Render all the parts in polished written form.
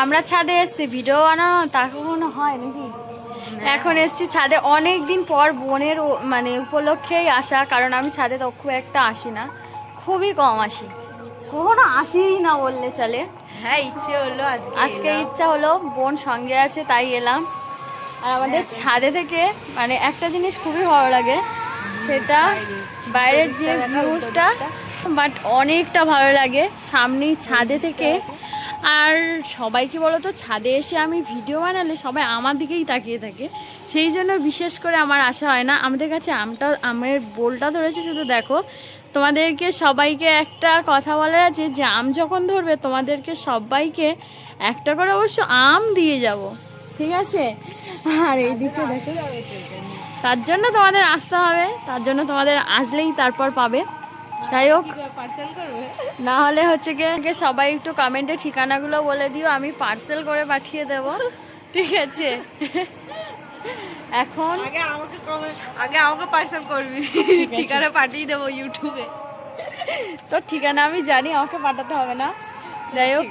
আমরা ছাদে এসছি ভিডিও বানানো তা কখনো হয় নাকি? এখন এসছি ছাদে অনেক দিন পর, বোনের মানে উপলক্ষেই আসা, কারণ আমি ছাদে তো খুব একটা আসি না, খুবই কম আসি, কখনো আসিই না বললে চলে। হ্যাঁ ইচ্ছে হলো আজকে ইচ্ছা হলো, বোন সঙ্গে আছে তাই এলাম। আর আমাদের ছাদে থেকে মানে একটা জিনিস খুবই ভালো লাগে, সেটা বাইরের যে ভিউজটা, বাট অনেকটা ভালো লাগে সামনেই ছাদে থেকে। আর সবাইকে বলো তো, ছাদে এসে আমি ভিডিও বানালে সবাই আমার দিকেই তাকিয়ে থাকে, সেই জন্য বিশেষ করে আমার আসা হয় না। আমাদের কাছে আমের বোলটা ধরেছে, শুধু দেখো। তোমাদেরকে সবাইকে একটা কথা বলার আছে, যে আম যখন ধরবে তোমাদেরকে সবাইকে একটা করে অবশ্য আম দিয়ে যাব, ঠিক আছে? আর এইদিকে দেখো, তার জন্য তোমাদের আসতে হবে, তার জন্য তোমাদের আসলেই তারপর পাবে। যাই হোক, না হলে হচ্ছে গিয়ে সবাই একটু কমেন্টে ঠিকানাগুলো বলে দিও, আমি পার্সেল করে পাঠিয়ে দেব, ঠিক আছে? এখন আগে আমাকে পার্সেল করবি, ঠিকানা পাঠিয়ে দেবো ইউটিউবে। তোর ঠিকানা আমি জানি, আমাকে পাঠাতে হবে না। যাই হোক,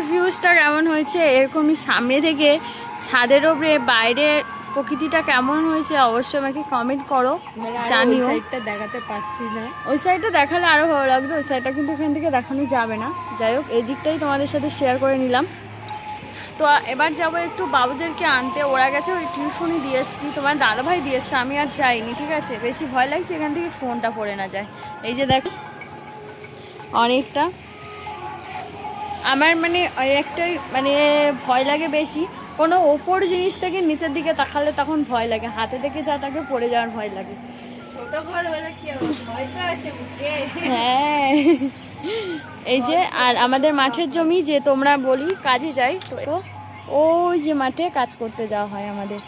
ভিউজটা কেমন হয়েছে এরকমই সামনে থেকে ছাদের উপরে বাইরে প্রকৃতিটা কেমন হয়েছে অবশ্যই আমাকে কমেন্ট করো, জানিও। সাইডটা দেখাতে পারছি না, ওই সাইডটা দেখালে আরো ভালো লাগবে, ওই সাইডটা কিন্তু এখান থেকে দেখানো যাবে না। যাই হোক, এই দিকটাই তোমাদের সাথে শেয়ার করে নিলাম। তো এবার যাবো একটু বাবুদেরকে আনতে, ওরা গেছে, ওই টিউশনই দিয়ে এসছি, তোমার দাদাভাই দিয়ে এসছে, আমি আর যাইনি, ঠিক আছে? বেশি ভয় লাগছে এখান থেকে ফোনটা পড়ে না যায়। এই যে দেখো অনেকটা, আমার মানে একটাই মানে ভয় লাগে বেশি, কোনো ওপর জিনিস থেকে নিচের দিকে তাকালে তখন ভয় লাগে, হাতে থেকে যা তাকে পড়ে যাওয়ার ভয় লাগে। ছোট ঘর হলে কি হবে, ভয় তো আছে বুকে। হ্যাঁ, এই যে আর আমাদের মাঠের জমি, যে তোমরা বলি কাজে যাই, তো ওই যে মাঠে কাজ করতে যাওয়া হয় আমাদের।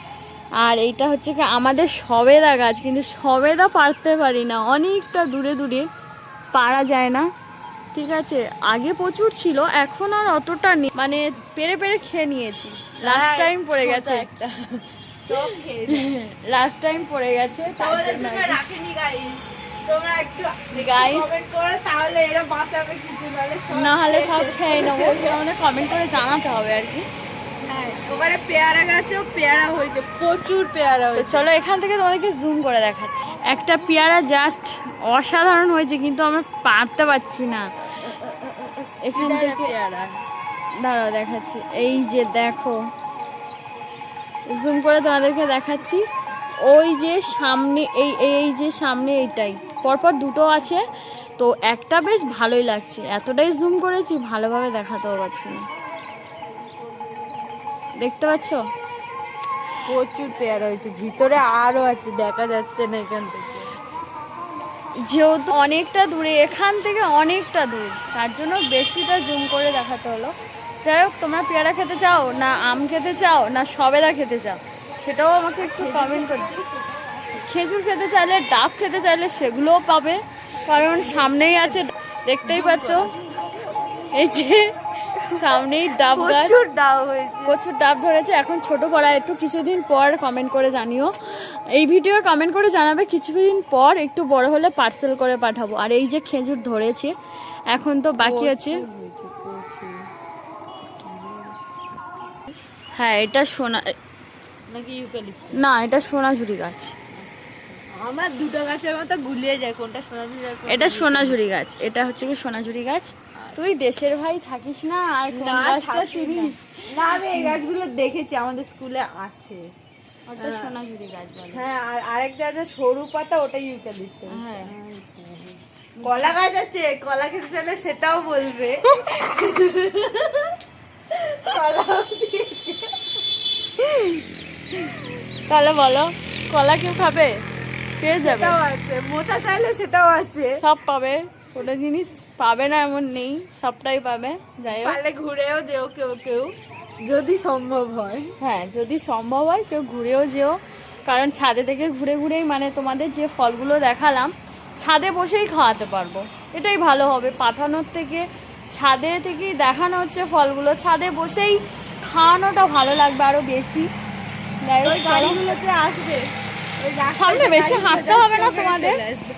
আর এইটা হচ্ছে কি আমাদের সবেদা গাছ, কিন্তু সবেদা পারতে পারি না, অনেকটা দূরে দূরে, পারা যায় না, ঠিক আছে? আগে প্রচুর ছিল, এখন আর অতটা নেই, মানে পেরে পেরে খেয়ে নিয়েছি। লাস্ট টাইম পড়ে গেছে একটা, লাস্ট টাইম পড়ে গেছে, রাখেনি গাইস, তোমরা একটু গাইস কমেন্ট করো, তাহলে এরা বাঁচাবে কিছু, না হলে সব খেয়ে নেবো, আমাদের কমেন্ট করে জানাতে হবে আর কি। হ্যাঁ, ওখানে পেয়ারা গাছও পেয়ারা হয়েছে, প্রচুর পেয়ারা তো হয়েছে। চলো এখান থেকে তোমাদেরকে জুম করে দেখাচ্ছি, একটা পেয়ারা জাস্ট অসাধারণ হয়েছে, কিন্তু আমরা পারতে পারছি না এখান থেকে। পেয়ারা দাঁড়াও দেখাচ্ছি, এই যে দেখো, জুম করে তোমাদেরকে দেখাচ্ছি, ওই যে সামনে এই যে সামনে এইটাই, পরপর দুটো আছে, তো একটা বেশ ভালোই লাগছে, এতটাই জুম করেছি ভালোভাবে দেখাতেও পারছি না, দেখতে পাচ্ছ? প্রচুর পেয়ারা হয়েছে, ভিতরে আরো আছে, দেখা যাচ্ছে না এখান থেকে, যেহেতু অনেকটা দূরে, এখান থেকে অনেকটা দূর, তার জন্য বেশিটা জুম করে দেখাতে হলো। যাই হোক, তোমরা পেয়ারা খেতে চাও না আম খেতে চাও না সবেদা খেতে চাও, সেটাও আমাকে একটু কমেন্ট করে। খেজুর খেতে চাইলে, ডাব খেতে চাইলে সেগুলোও পাবে, কারণ সামনেই আছে, দেখতেই পাচ্ছ, এই যে সামনেই ডাব গাছ, প্রচুর ডাব হয়েছে, প্রচুর ডাব ধরেছে। এখন ছোট পড়া, একটু কিছুদিন পর কমেন্ট করে জানিও, এই ভিডিওর কমেন্ট করে জানাবে, কিছুদিন পর একটু বড় হলে পার্সেল করে পাঠাবো। আর এই যে খেজুর ধরেছে, এখন তো বাকি আছে। হ্যাঁ, এটা সোনা নাকি ইউক্যালিপটাস, না, এটা সোনাঝুরি গাছ, আমার দুটো গাছের মতো গুলিয়ে যায়, কোনটা সোনাঝুরি আর এটা সোনাঝুরি গাছ, এটা হচ্ছে কি সোনাঝুরি গাছ। তুই দেশের ভাই থাকিস না, আর কোন গাছটা চিনিস? না, আমি এই গাছগুলো দেখেছি, আমাদের স্কুলে আছে, ওটা সোনাঝুরি গাছ বলে। হ্যাঁ। আর আরেকটা আছে সরু পাতা, ওটা ইউক্যালিপটাস। হ্যাঁ, কলা গাছ আছে, কলা খেতে চাইলে সেটাও বলবে। তাহলে বলো, কলা কেউ খাবে? পেয়ে যাবে, সেটাও আছে, মোচা চাইলে সেটাও আছে, সব পাবে, কোনো জিনিস পাবে না এমন নেই, সবটাই পাবে। যাই হোক, পারলে ঘুরেও যেও কেউ কেউ, যদি সম্ভব হয়। হ্যাঁ, যদি সম্ভব হয় কেউ ঘুরেও যেও, কারণ ছাদে থেকে ঘুরে ঘুরেই মানে তোমাদের যে ফলগুলো দেখালাম ছাদে বসেই খাওয়াতে পারবো, এটাই ভালো হবে পাঠানোর থেকে। ছাদে থেকেই দেখানো হচ্ছে ফলগুলো, ছাদে বসেই খাওয়ানোটা ভালো লাগবে আরো বেশি। যাই হোক, ওই গাড়িগুলোতে আসবে, ওই রাস্তায় সামনে বেশি গাড়িগুলো হাঁটতে যাচ্ছে, হবে না ওখানে তোমাদের, চলে আসবে।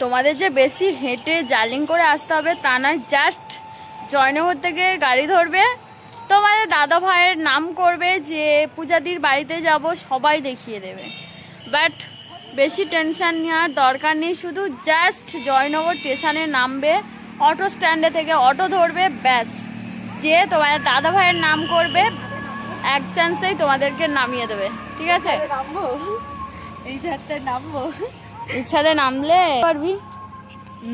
তোমাদের যে বেশি হেঁটে জার্নি করে আসতে হবে তা নয়, জাস্ট জয়নগর থেকে গাড়ি ধরবে, তোমাদের তোমাদের দাদা ভাইয়ের নাম করবে যে পূজাদির বাড়িতে যাব, সবাই দেখিয়ে দেবে। বাট বেশি টেনশন নেওয়ার দরকার নেই, শুধু জাস্ট জয়নগর স্টেশনে নামবে, অটো স্ট্যান্ডে থেকে অটো ধরবে, ব্যাস যে তোমাদের দাদা ভাইয়ের নাম করবে, এক চান্সেই তোমাদেরকে নামিয়ে দেবে, ঠিক আছে? নামবো এই ছাদটা নামবো? ইচ্ছাতে নামলে পারবি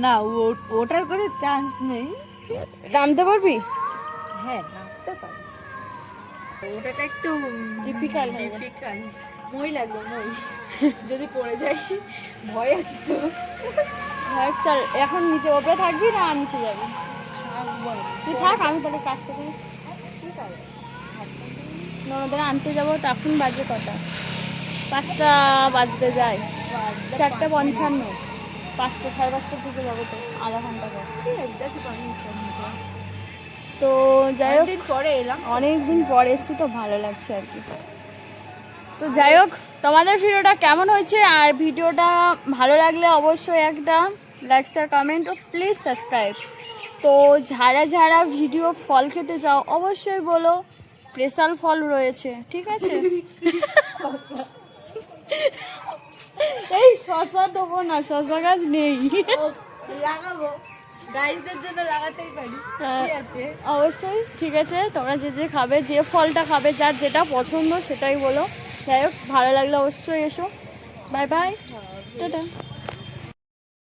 না, ওটার করে চান্স নেই। নামতে পারবি? হ্যাঁ নামতে পারি, ওটাটা একটু ডিফিকাল্ট মই লাগবে, মই যদি পড়ে যাই ভয় আছে তো। হ্যাঁ চল, এখন নিচে ওপরে থাকবি না নিচে যাবি? তুই থাক, আমি তাহলে কাজটা করি। ননদের আনতে যাবো, তখন বাজে কটা? 5টা বাজতে যায়, 4:55। 5টা, 5:30টার দিকে যাবো তো, আধা ঘন্টা পর। তো যাই হোক, পরে এলাম, অনেকদিন পরে এসেছি তো ভালো লাগছে আর কি। তো যাই হোক, তোমাদের ভিডিওটা কেমন হয়েছে, আর ভিডিওটা ভালো লাগলে অবশ্যই একটা লাইক শেয়ার কমেন্ট ও প্লিজ সাবস্ক্রাইব। তো যারা যারা ভিডিও ফল খেতে চাও অবশ্যই বলো, স্পেশাল ফল রয়েছে, ঠিক আছে? এই শশা দেবো না, শশা গাছ নেই। লাগাবো, গাইজদের জন্য লাগাতেই পারি, ঠিক আছে? অবশ্যই, ঠিক আছে। তোমরা যে যে খাবে, যে ফলটা খাবে, যার যেটা পছন্দ সেটাই বলো। যাই হোক, ভালো লাগলে অবশ্যই এসো। Bye bye, tata.